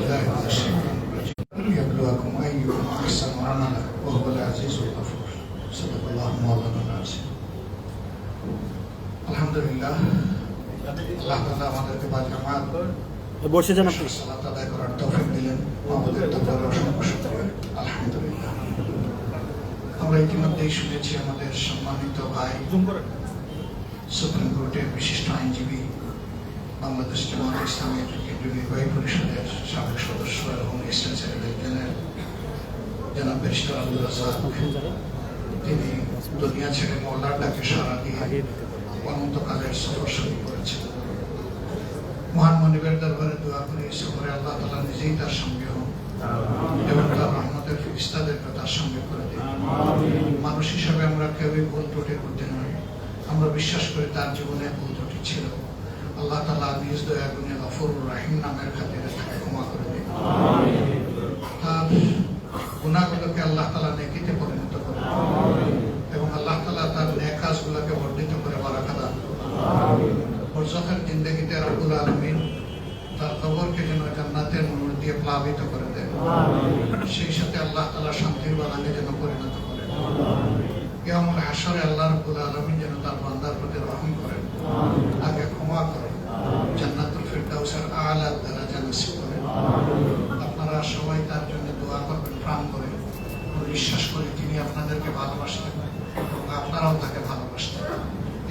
بالله من الشيطان الرجيم ليبلوكم أيكم أحسن عملا وهو العزيز الغفور صدق الله مولانا العظيم আলহামদুলিল্লাহ আল্লাহ তাআলা আমাদেরকে বাজামাত বসে যান আপনি সালাত আদায় করার তৌফিক দিলেন আমাদের দরবারে অসংখ্য শুকরিয়া আলহামদুলিল্লাহ। আমরা ইতিমধ্যেই শুনেছি আমাদের সম্মানিত ভাই সুপ্রিম কোর্টের বিশিষ্ট আইনজীবী, বাংলাদেশ জামায়াতে ইসলামীর কেন্দ্রীয় নির্বাহী পরিষদের সাবেক সদস্য এবং এসিস্ট্যান্ট সেক্রেটারি জেনারেল জনাব ব্যারিস্টার আব্দুল রাজ্জাক, তিনি দুনিয়া ছেড়ে মওলার ডাকে সাড়া দিয়ে অনন্তকালের সফর শুরু করেছেন। মহান মনিবের দরবারে দোয়া করি সফরে আল্লাহ তাআলা নিজেই তার সঙ্গে হোক এবং তার রহমতের ফেরেশতাদেরকে তার সঙ্গে করে দিন। মানুষ হিসাবে আমরা কেউই ভুল ত্রুটির মধ্যে নই। আমরা বিশ্বাস করি তার জীবনে ভুল ত্রুটি ছিল, আল্লাহ তাআলা নিজ দয়া গুণে গফুরুর রহিম নামের খাতিরে তাকে ক্ষমা করে দিন। তার গুনাহগুলোকে আল্লাহ তাআলা নেকিতে পরিণত করে এবং আল্লাহ তাআলা তার নেক কাজগুলোকে বর্ধিত করে বারাকা দান করুন। বরজাখের জিন্দেগিতে রব্বুল আলামিন তার কবরকে যেন জান্নাতের নূর দিয়ে প্লাবিত করে দেন, সেই সাথে আল্লাহ তাআলা শান্তির বাগানে যেন পরিণত করেন। কিয়ামুল হাশরে আল্লাহ রব্বুল আলামিন যেন তার বান্দার প্রতি রহম করেন, আগে ক্ষমা করেন, জান্নাতুল ফিরদাউসের আলা দরজা নসিব করেন। আপনারা সবাই তার জন্য দোয়া করবেন প্রাণ করে। বিশ্বাস করি তিনি আপনাদেরকে ভালোবাসতেন এবং আপনারাও তাকে ভালোবাসতেন।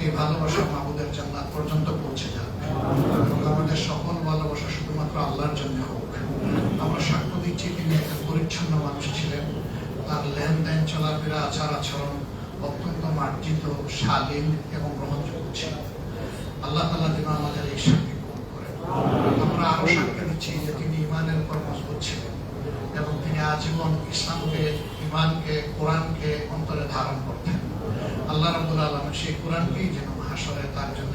এই ভালোবাসা মাহবুদের জান্নাত পর্যন্ত পৌঁছে যাবে এবং আমাদের সকল ভালোবাসা শুধুমাত্র আল্লাহর জন্য হোক। আমরা সাক্ষ্য দিচ্ছি তিনি একজন পরিচ্ছন্ন মানুষ ছিলেন। তার লেনদেন, চলাফেরা, আচার আচরণ অত্যন্ত মার্জিত, শালীন এবং গ্রহণযোগ্য ছিল। আল্লাহ তাআলা যেন আমাদের এই সাক্ষী গ্রহণ করেন। আমরা আরো সাক্ষ্য দিচ্ছি যে তিনি ইমানের উপর মজবুত ছিলেন এবং তিনি আজীবন ইসলামকে, ইমানকে, কোরআনকে অন্তরে ধারণ করতেন। আল্লাহ রাব্বুল আলামিন সেই কোরআনকেই যেন হাসরে তার জন্য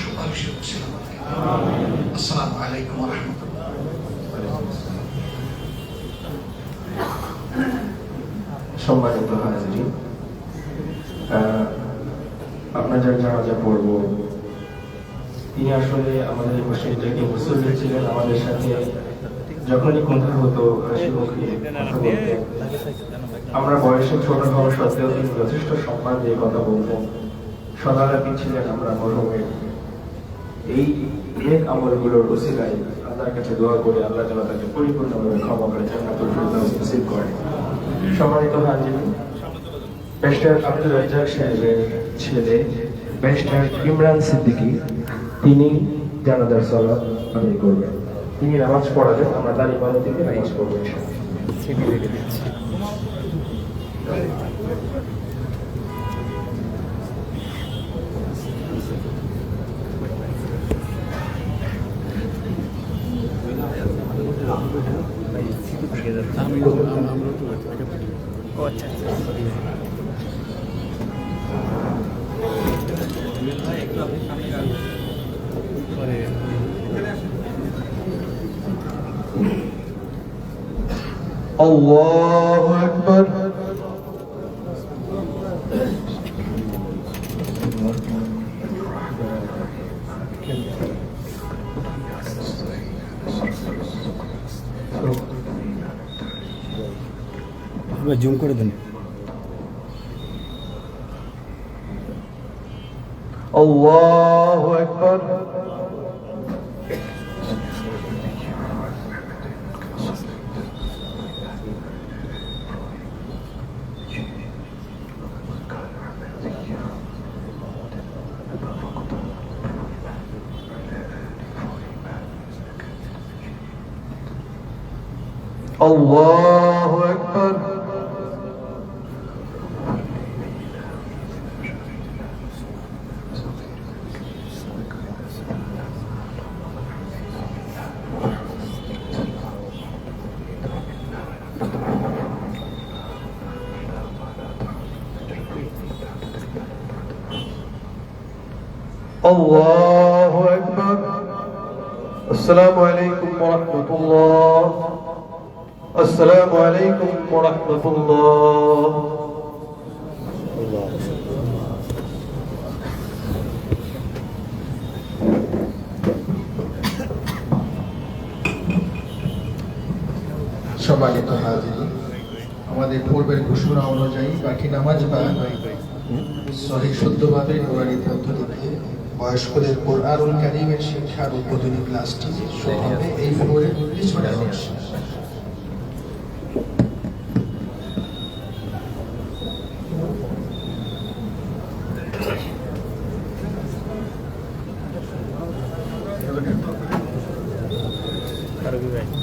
সুপারিশের উসিলা বানায়। আসসালামু আলাইকুম ওয়া রাহমাতুল্লাহ। সম্মানিত হাজিরিন, আপনাদের জানাজা পড়ব। তিনি আসলে আমাদের মসজিদে মুসল্লি ছিলেন। আমাদের সাথে যখনই কথা হতো হাসি মুখে কথা বলতেন। আমরা বয়সে ছোট হওয়া সত্ত্বেও তিনি যথেষ্ট সম্মান দিয়ে কথা বলতেন। সদালাপী ছিলেন আমরা মরহুমের। এই নেক আমলগুলোর ওসিলায় আল্লাহর কাছে দোয়া করে আল্লাহ যেন তাকে পরিপূর্ণভাবে ক্ষমা করে জান্নাতুল ফিরদাউস নসিব করেন। সম্মানিত হাজিরিন, ব্যারিস্টার আব্দুল রাজ্জাক সাহেবের ছেলে ব্যারিস্টার ইমরান সিদ্দিকী তিনি জানাজার সালাত আদায় করবেন। তিনি নামাজ পড়াবেন, আমরা তার ইমামতি থেকে নামাজ পড়ব ইনশাআল্লাহ। আল্লাহু আকবার। জুম করে দেন। আল্লাহু আকবার। আল্লাহু আকবার। আল্লাহু আকবার। আসসালামু আলাইকুম ওয়া রাহমাতুল্লাহ। আসসালামু আলাইকুম ওয়া রাহমাতুল্লাহ। সম্মানিত হাজির, আমাদের পূর্বের ঘোষণা অনুযায়ী বাকি নামাজ বা সহি শুদ্ধভাবে নুরানি পদ্ধতিতে বয়স্কদের কোরআনুল কারীমের শিক্ষার উদ্বোধনী ক্লাসটি শুরু হবে এই ফ্লোরের পিছনে অংশে। কারো কি ভাই